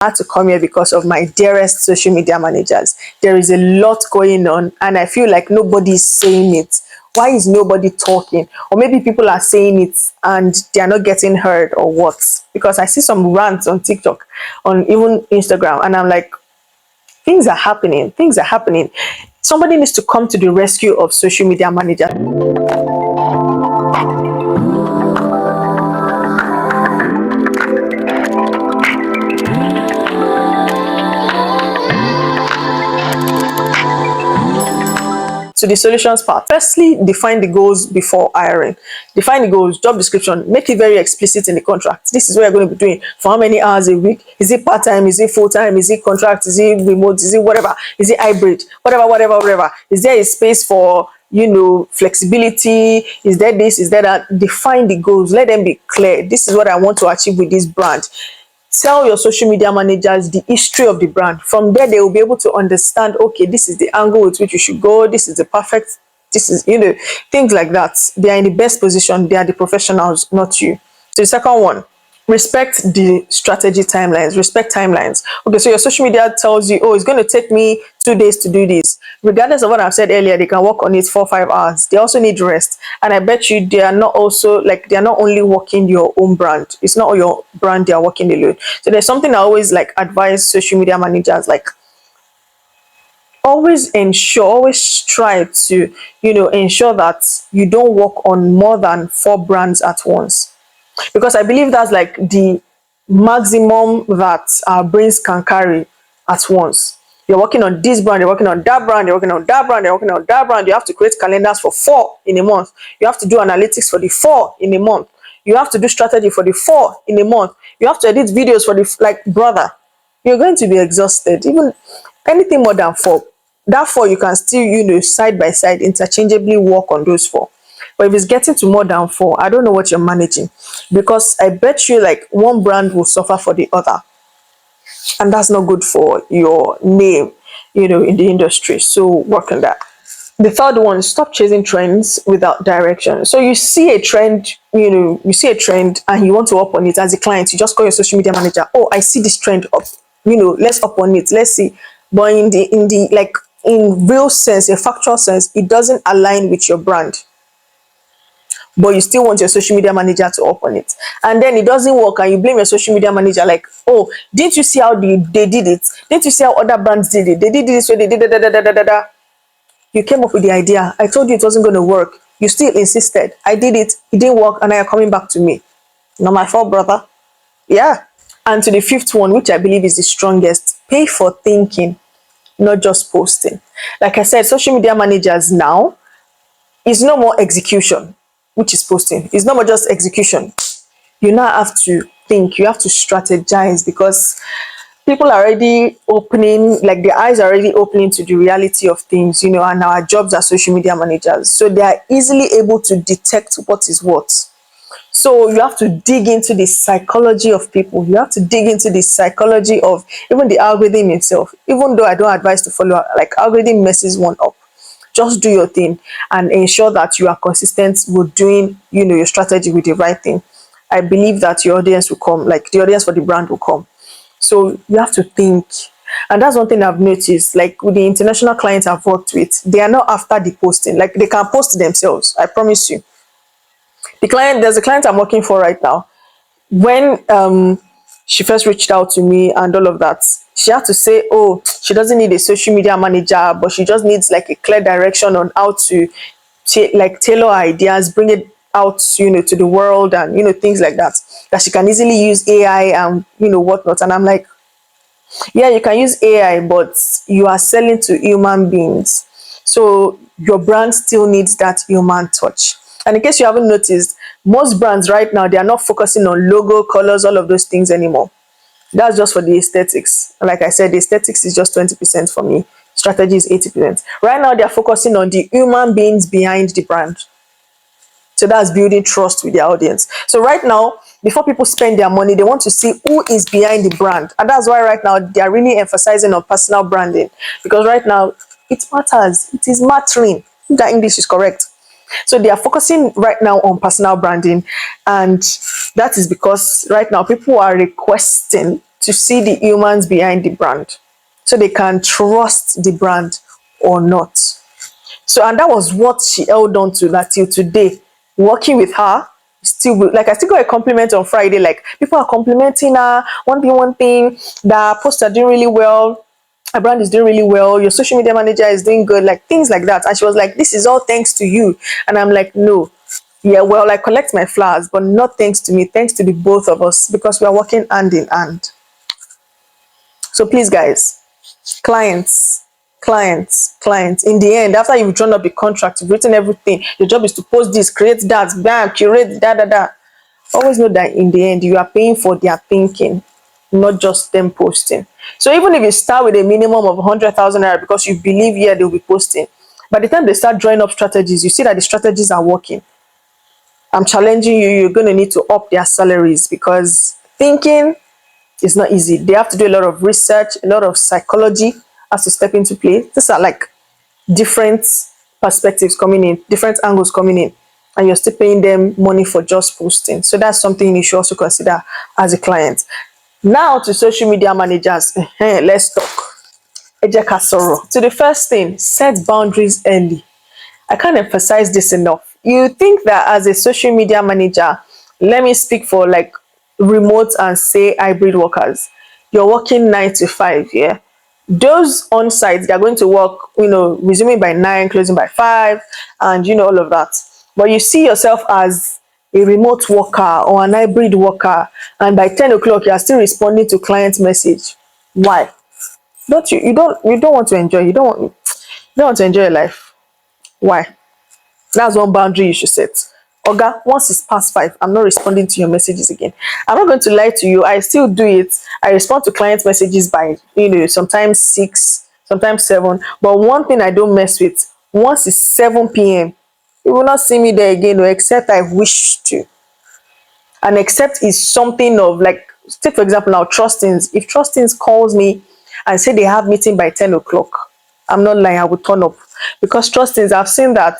I had to come here because of my dearest social media managers. There is a lot going on, and I feel like nobody is saying it. Why is nobody talking? Or maybe people are saying it and they are not getting heard, or what? Because I see some rants on TikTok, on even Instagram, and I'm like, things are happening. Things are happening. Somebody needs to come to the rescue of social media managers. To the solutions part. Firstly, define the goals before hiring. Define the goals, job description, make it very explicit in the contract. This is what you're going to be doing for how many hours a week. Is it part-time? Is it full-time? Is it contract? Is it remote? Is it whatever? Is it hybrid? Whatever. Is there a space for, flexibility? Is there this? Is there that? Define the goals. Let them be clear. This is what I want to achieve with this brand. Tell your social media managers the history of the brand. From there, they will be able to understand, okay, this is the angle with which you should go. This is the perfect, this is, things like that. They are in the best position. They are the professionals, not you. So the second one, respect the strategy timelines. Respect timelines. Okay, so your social media tells you, oh, it's going to take me 2 days to do this. Regardless of what I've said earlier, they can work on it 4 or 5 hours. They also need rest. And I bet you they are not only working your own brand. It's not your brand they are working alone. So there's something I always advise social media managers, always try to, ensure that you don't work on more than 4 brands at once. Because I believe that's the maximum that our brains can carry at once. You're working on this brand, you're working on that brand, you're working on that brand, you're working on that brand. You have to create calendars for 4 in a month. You have to do analytics for the 4 in a month. You have to do strategy for the 4 in a month. You have to edit videos for the brother. You're going to be exhausted. Even anything more than 4. That 4 you can still, side by side, interchangeably work on those 4. But if it's getting to more than 4, I don't know what you're managing, because I bet you one brand will suffer for the other. And that's not good for your name, in the industry. So work on that. The third one, stop chasing trends without direction. So you see a trend, and you want to up on it as a client. You just call your social media manager. Oh, I see this trend up. Let's up on it. Let's see. But in real sense, a factual sense, it doesn't align with your brand. But you still want your social media manager to up on it. And then it doesn't work and you blame your social media manager oh, didn't you see how they did it? Didn't you see how other brands did it? They did this way, they did da. You came up with the idea. I told you it wasn't going to work. You still insisted. I did it. It didn't work, and now you're coming back to me. Not my fault, brother. Yeah. And to the 5th one, which I believe is the strongest, pay for thinking, not just posting. Like I said, social media managers now is no more execution, which is posting. It's not more just execution. You now have to think. You have to strategize, because people are already opening, their eyes are already opening to the reality of things, and our jobs as social media managers. So they are easily able to detect what is what. So you have to dig into the psychology of people. You have to dig into the psychology of even the algorithm itself. Even though I don't advise to follow, algorithm messes one up. Just do your thing and ensure that you are consistent with doing, your strategy with the right thing. I believe that your audience will come, the audience for the brand will come. So you have to think. And that's one thing I've noticed, with the international clients I've worked with, they are not after the posting. They can post themselves. I promise you. There's a client I'm working for right now. When she first reached out to me and all of that, she had to say, oh, she doesn't need a social media manager, but she just needs a clear direction on how to tailor ideas, bring it out, to the world, and things like that she can easily use AI and whatnot. And I'm like, yeah, you can use AI, but you are selling to human beings, so your brand still needs that human touch. And in case you haven't noticed, most brands right now, they are not focusing on logo, colors, all of those things anymore. That's just for the aesthetics. Like I said, the aesthetics is just 20% for me. Strategy is 80%. Right now, they're focusing on the human beings behind the brand. So that's building trust with their audience. So right now, before people spend their money, they want to see who is behind the brand. And that's why right now, they are really emphasizing on personal branding. Because right now, it matters. It is mattering. If that English is correct. So they are focusing right now on personal branding. And that is because right now, people are requesting to see the humans behind the brand so they can trust the brand or not. So, and that was what she held on to that till today. Working with her, still like I still got a compliment on Friday. Like people are complimenting her, one thing, that post are doing really well, her brand is doing really well, your social media manager is doing good, like things like that. And she was like, this is all thanks to you. And I'm like, no. Yeah, well, I collect my flowers, but not thanks to me, thanks to the both of us, because we are working hand in hand. So please, guys, clients, clients. In the end, after you've drawn up the contract, you've written everything, your job is to post this, create that, bam, curate, da da da. Always know that in the end, you are paying for their thinking, not just them posting. So even if you start with a minimum of 100,000 naira because you believe, yeah, they'll be posting, by the time they start drawing up strategies, you see that the strategies are working. I'm challenging you, you're going to need to up their salaries, because thinking is not easy. They have to do a lot of research, a lot of psychology has to step into play. These are like different perspectives coming in, different angles coming in, and you're still paying them money for just posting. So that's something you should also consider as a client. Now to social media managers, let's talk. Ẹ jẹ́ ká sọ̀rọ̀. To the first thing, set boundaries early. I can't emphasize this enough. You think that as a social media manager, let me speak for like remote and say hybrid workers, you're working 9 to 5, yeah? Those on site, they're going to work, resuming by 9, closing by 5, and all of that. But you see yourself as a remote worker or an hybrid worker, and by 10 o'clock, you are still responding to client message. Why? Don't you don't want to enjoy, you don't want to enjoy your life. Why? That's one boundary you should set. Oga, once it's past 5, I'm not responding to your messages again. I'm not going to lie to you. I still do it. I respond to client messages by, sometimes 6, sometimes 7. But one thing I don't mess with, once it's 7 p.m., you will not see me there again, except I wish to. And except is something of like, take for example now, Trustings. If Trustings calls me and say they have meeting by 10 o'clock, I'm not lying, I will turn up. Because Trustings, I've seen that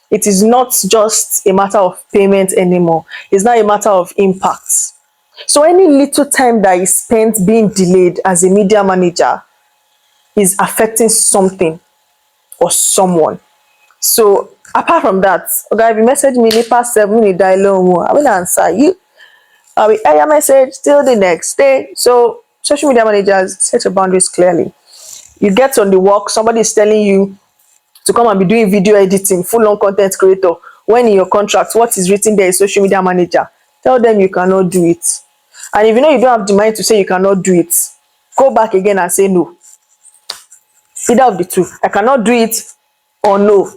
it is not just a matter of payment anymore. It's not a matter of impact. So any little time that is spent being delayed as a media manager is affecting something or someone. So apart from that, okay, if you message me past 7 minutes, I will answer you. I will air your message till the next day. So social media managers, set your boundaries clearly. You get on the work, somebody is telling you to come and be doing video editing, full-on content creator, when in your contract, what is written there is social media manager. Tell them you cannot do it. And if you know you don't have the mind to say you cannot do it, go back again and say no. Either of the two. I cannot do it or no.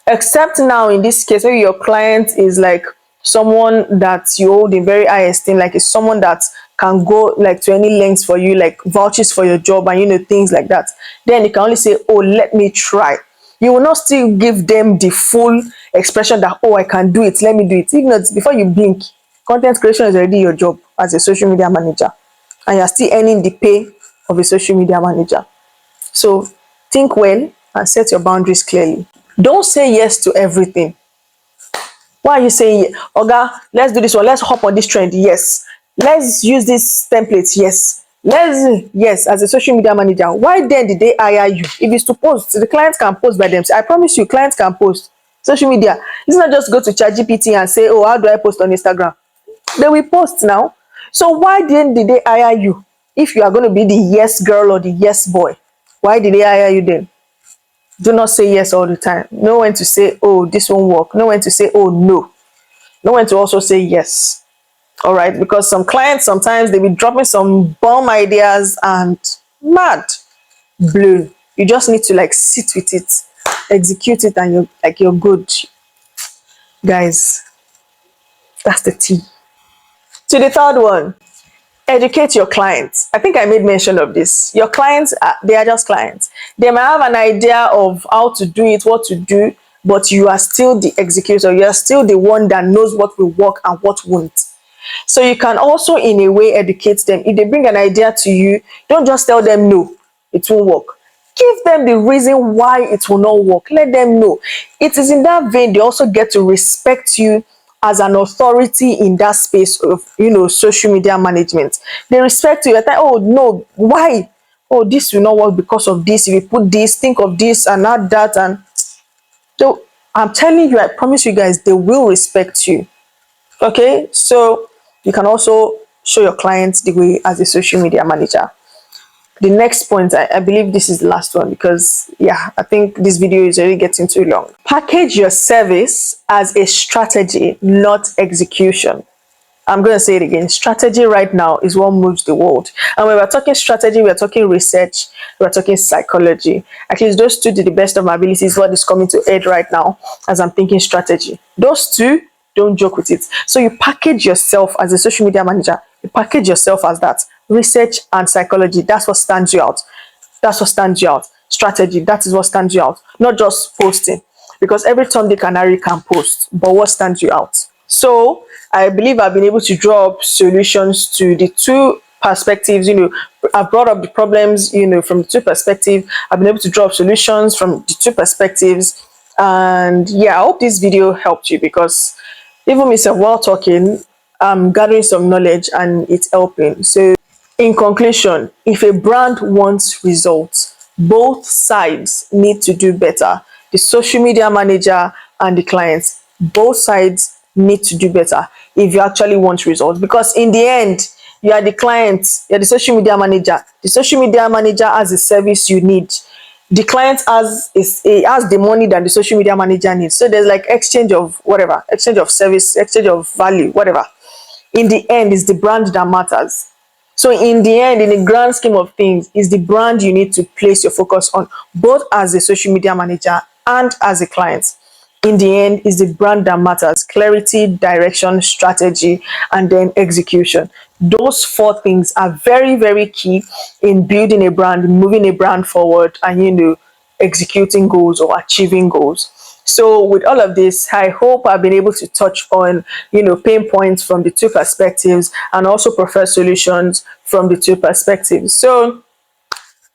Except now in this case, maybe your client is like someone that you hold in very high esteem, like it's someone that can go like to any lengths for you, like vouches for your job and things like that. Then you can only say, oh, let me try. You will not still give them the full expression that, oh, I can do it, let me do it. If not, before you blink, content creation is already your job as a social media manager, and you're still earning the pay of a social media manager. So think well and set your boundaries clearly. Don't say yes to everything. Why are you saying, Oga, let's do this one, let's hop on this trend? Yes. Let's use this template? Yes. Yes, as a social media manager. Why then did they hire you? If it's to post, the clients can post by themselves. I promise you, clients can post. Social media, it's not just go to ChatGPT and say, oh, how do I post on Instagram? They will post now. So why then did they hire you? If you are going to be the yes girl or the yes boy, why did they hire you then? Do not say yes all the time. Know when to say, oh, this won't work. Know when to say, oh, no. Know when to also say yes. All right? Because some clients, sometimes they be dropping some bomb ideas and mad, blue. You just need to like sit with it, execute it, and you're good. Guys, that's the tea. To the third one, educate your clients. I think I made mention of this. Your clients, they are just clients. They might have an idea of how to do it, what to do, but you are still the executor. You are still the one that knows what will work and what won't. So you can also, in a way, educate them. If they bring an idea to you, don't just tell them no, it won't work. Give them the reason why it will not work. Let them know. It is in that vein they also get to respect you as an authority in that space of, social media management. They respect you. You're like, oh no, why? Oh, this will not work because of this. If you put this, think of this and add that. And so I'm telling you, I promise you guys, they will respect you. Okay, so you can also show your clients the way as a social media manager. The next point, I believe this is the last one, because yeah, I think this video is already getting too long. Package your service as a strategy, not execution. I'm going to say it again. Strategy right now is what moves the world. And when we're talking strategy, we're talking research, we're talking psychology. At least those two, to the best of my ability, is what is coming to head right now as I'm thinking strategy. Those two, don't joke with it. So you package yourself as a social media manager, you package yourself as that. Research and psychology, that's what stands you out. That's what stands you out. Strategy, that is what stands you out. Not just posting. Because every Tom, Dick, and Harry can post, but what stands you out? So I believe I've been able to draw up solutions to the two perspectives. I've brought up the problems, from the two perspectives. I've been able to draw up solutions from the two perspectives. And yeah, I hope this video helped you, because even myself, while talking, I'm gathering some knowledge and it's helping. So in conclusion, if a brand wants results, both sides need to do better. The social media manager and the clients, both sides need to do better if you actually want results. Because in the end, you are the client, you're the social media manager. The social media manager has the service you need. The client has the money that the social media manager needs. So there's like exchange of whatever, exchange of service, exchange of value, whatever. In the end, it's the brand that matters. So in the end, in the grand scheme of things, is the brand you need to place your focus on, both as a social media manager and as a client. In the end, is the brand that matters. Clarity, direction, strategy, and then execution. Those four things are very, very key in building a brand, moving a brand forward, and executing goals or achieving goals. So with all of this, I hope I've been able to touch on, pain points from the two perspectives, and also preferred solutions from the two perspectives. So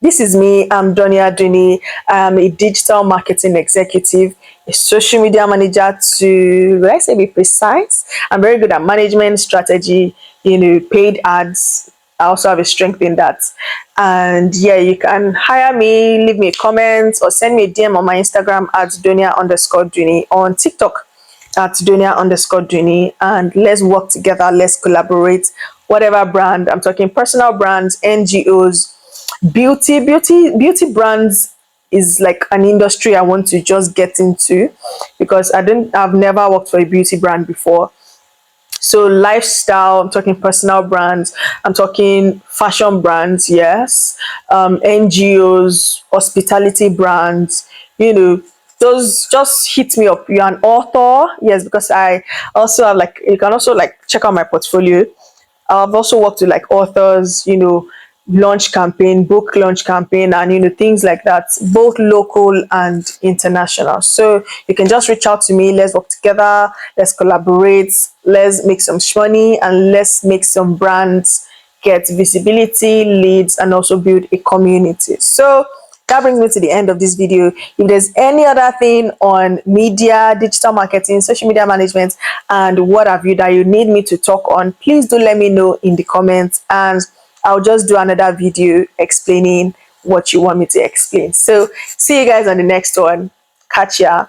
this is me. I'm Donia Duni. I'm a digital marketing executive, a social media manager to, would I say, be precise? I'm very good at management, strategy, paid ads. I also have a strength in that. And yeah, you can hire me, leave me a comment, or send me a DM on my Instagram at Donia_Duni, on TikTok at Donia_Duni, and let's work together, let's collaborate. Whatever brand, I'm talking personal brands, NGOs, beauty brands is like an industry I want to just get into, because I've never worked for a beauty brand before. So lifestyle, I'm talking personal brands, I'm talking fashion brands, yes, NGOs, hospitality brands, those just hit me up. You're an author, yes, because I also have, like, you can also like check out my portfolio. I've also worked with like authors, launch campaign, book launch campaign, and things like that, both local and international. So you can just reach out to me. Let's work together. Let's collaborate. Let's make some money, and let's make some brands get visibility, leads, and also build a community. So that brings me to the end of this video. If there's any other thing on media, digital marketing, social media management, and what have you that you need me to talk on, please do let me know in the comments, and I'll just do another video explaining what you want me to explain. So see you guys on the next one. Catch ya.